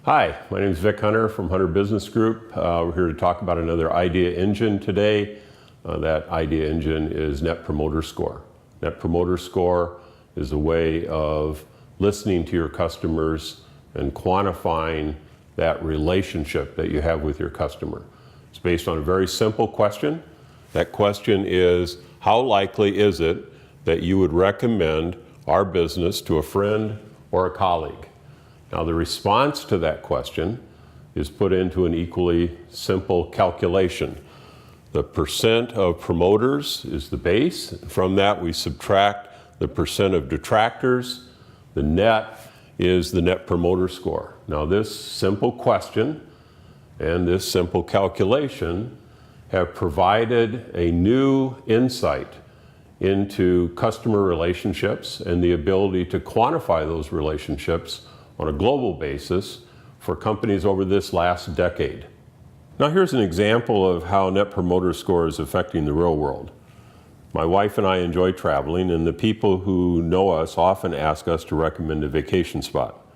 Hi, my name is Vic Hunter from Hunter Business Group. We're here to talk about another idea engine today. That idea engine is Net Promoter Score. Net Promoter Score is a way of listening to your customers and quantifying that relationship that you have with your customer. It's based on a very simple question. That question is, how likely is it that you would recommend our business to a friend or a colleague? Now, the response to that question is put into an equally simple calculation. The percent of promoters is the base. From that, we subtract the percent of detractors. The net is the Net Promoter Score. Now, this simple question and this simple calculation have provided a new insight into customer relationships and the ability to quantify those relationships on a global basis for companies over this last decade. Now, here's an example of how Net Promoter Score is affecting the real world. My wife and I enjoy traveling, and the people who know us often ask us to recommend a vacation spot.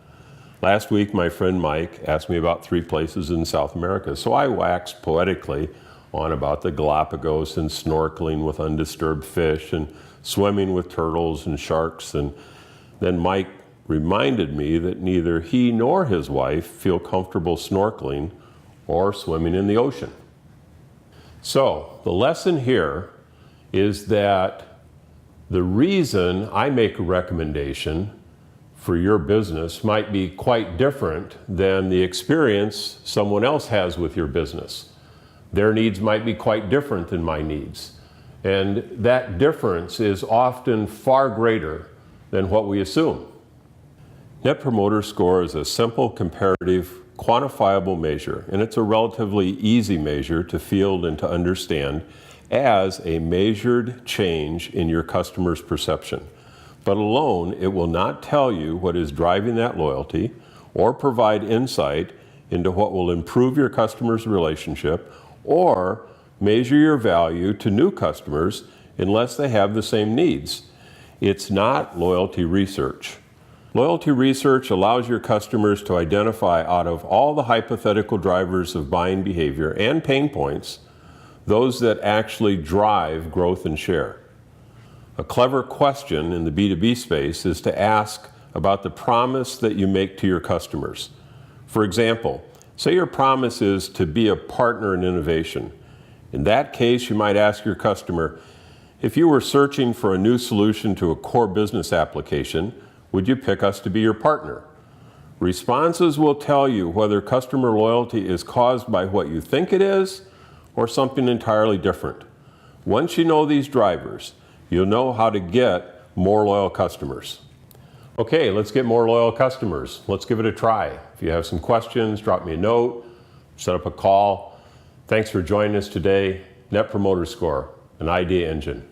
Last week, my friend Mike asked me about 3 places in South America, so I waxed poetically on about the Galapagos and snorkeling with undisturbed fish and swimming with turtles and sharks, and then Mike reminded me that neither he nor his wife feel comfortable snorkeling or swimming in the ocean. So the lesson here is that the reason I make a recommendation for your business might be quite different than the experience someone else has with your business. Their needs might be quite different than my needs. And that difference is often far greater than what we assume. Net Promoter Score is a simple, comparative, quantifiable measure, and it's a relatively easy measure to field and to understand as a measured change in your customer's perception. But alone, it will not tell you what is driving that loyalty or provide insight into what will improve your customer's relationship or measure your value to new customers unless they have the same needs. It's not loyalty research. Loyalty research allows your customers to identify out of all the hypothetical drivers of buying behavior and pain points, those that actually drive growth and share. A clever question in the B2B space is to ask about the promise that you make to your customers. For example, say your promise is to be a partner in innovation. In that case, you might ask your customer, if you were searching for a new solution to a core business application, would you pick us to be your partner? Responses will tell you whether customer loyalty is caused by what you think it is or something entirely different. Once you know these drivers, you'll know how to get more loyal customers. Okay, let's get more loyal customers. Let's give it a try. If you have some questions, drop me a note, set up a call. Thanks for joining us today. Net Promoter Score, an idea engine.